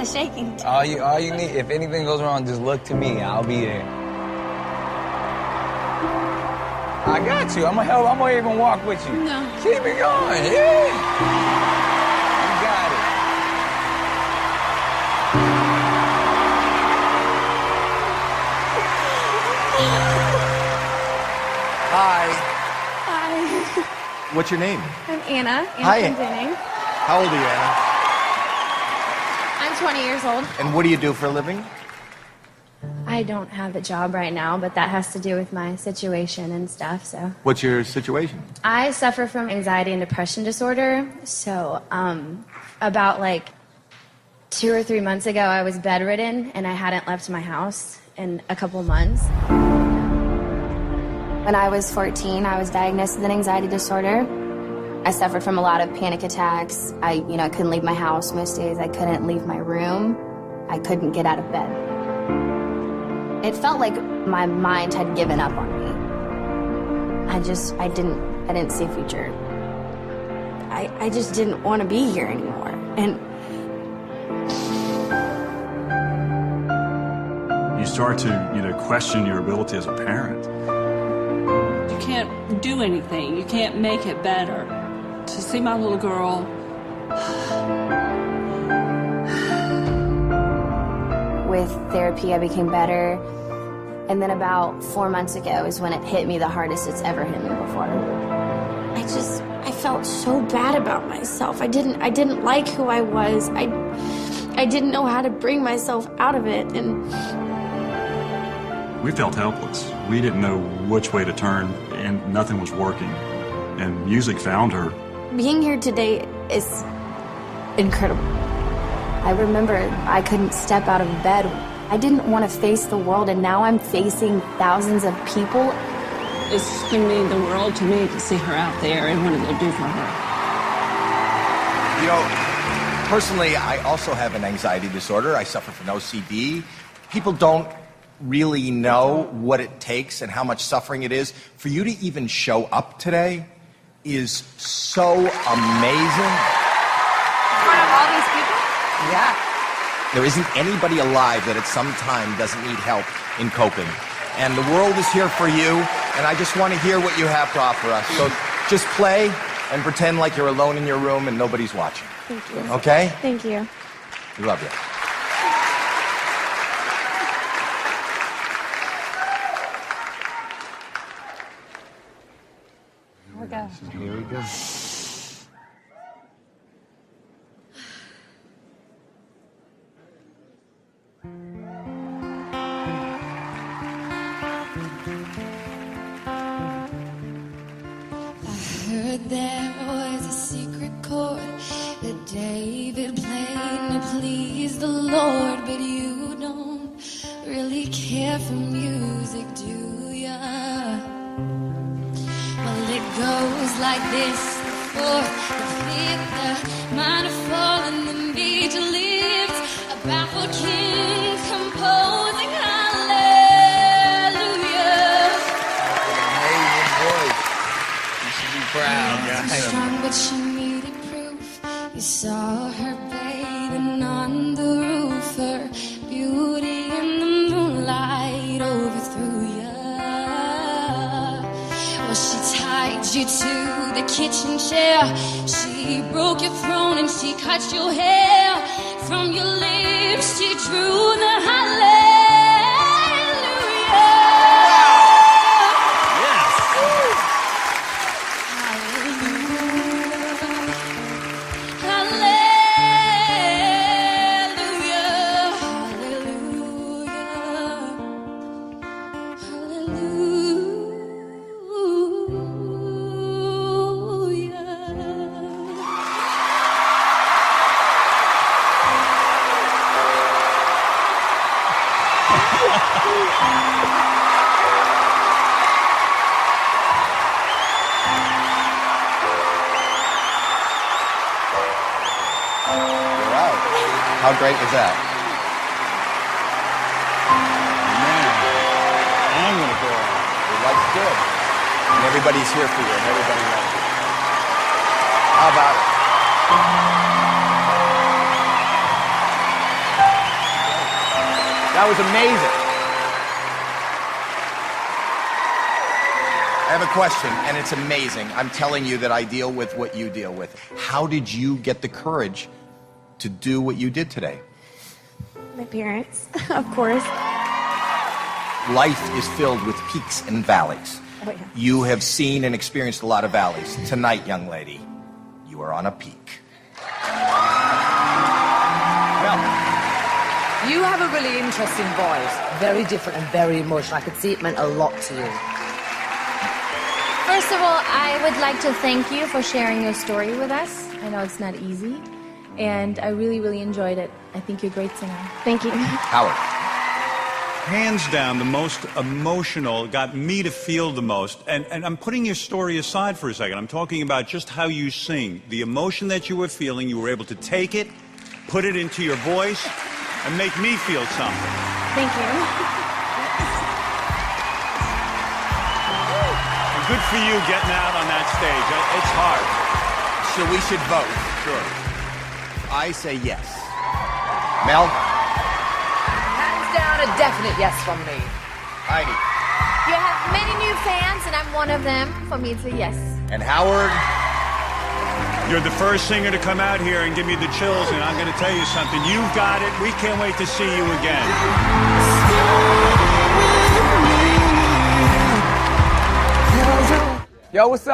the shaking. All you need, if anything goes wrong, just look to me. I'll be there. I got you. I'm gonna help. I'm gonna even walk with you. No. Keep it going. Yeah. You got it. Hi. Hi. What's your name? I'm Anna. Hi. Anna. How old are you, Anna? I'm 20 years old. And what do you do for a living? I don't have a job right now, but that has to do with my situation and stuff, so. What's your situation? I suffer from anxiety and depression disorder, so about like 2 or 3 months ago, I was bedridden and I hadn't left my house in a couple months. When I was 14, I was diagnosed with an anxiety disorder. I suffered from a lot of panic attacks. I couldn't leave my house most days. I couldn't leave my room. I couldn't get out of bed. It felt like my mind had given up on me. I didn't see a future. I just didn't want to be here anymore. And you start to, question your ability as a parent. You can't do anything. You can't make it better. To see my little girl. with therapy, I became better. And then about 4 months ago is when it hit me the hardest it's ever hit me before. I felt so bad about myself. I didn't like who I was. I didn't know how to bring myself out of it. And we felt helpless. We didn't know which way to turn, and nothing was working. And music found her. being here today is incredible. I remember I couldn't step out of bed. I didn't want to face the world, and now I'm facing thousands of people. It's going to mean the world to me to see her out there and what it'll do for her. You know, personally, I also have an anxiety disorder. I suffer from OCD. People don't really know what it takes and how much suffering it is. For you to even show up today is so amazing. In front of all these people? Yeah. There isn't anybody alive that at some time doesn't need help in coping. And the world is here for you, and I just want to hear what you have to offer us. So just play and pretend like you're alone in your room and nobody's watching. Thank you. Okay? Thank you. We love you. Here we go. Here we go. There was a secret chord that David played to please the Lord, but you don't really care for music, do ya? Well, it goes like this: the fourth, the fifth, the minor fall, and the major lifts. A baffled king composing hallelujah. Amazing voice. You should be proud. Strong, but she needed proof. You saw her bathing on the roof. Her beauty in the moonlight overthrew ya. Well, she tied you to the kitchen chair. She broke your throne and she cut your hair. From your lips she drew the hallelujah. How great was that? Man, I'm gonna go. Your life's good. And everybody's here for you, and everybody loves you. How about it? That was amazing. I have a question, and it's amazing. I'm telling you that I deal with what you deal with. How did you get the courage to do what you did today? My parents, of course. Life is filled with peaks and valleys. Oh, yeah. You have seen and experienced a lot of valleys. Tonight, young lady, you are on a peak. Well, You have a really interesting voice. Very different and very emotional. I could see it meant a lot to you. First of all, I would like to thank you for sharing your story with us. I know it's not easy, and I really, really enjoyed it. I think you're a great singer. Thank you. Howard. Hands down, the most emotional, got me to feel the most. And I'm putting your story aside for a second. I'm talking about just how you sing. The emotion that you were feeling, you were able to take it, put it into your voice, and make me feel something. Thank you. And good for you getting out on that stage. It's hard. So we should vote. Sure. I say yes. Mel? Hands down, a definite yes from me. Heidi? You have many new fans, and I'm one of them. For me, it's a yes. And Howard? You're the first singer to come out here and give me the chills, and I'm going to tell you something. You've got it. We can't wait to see you again. yo, what's up?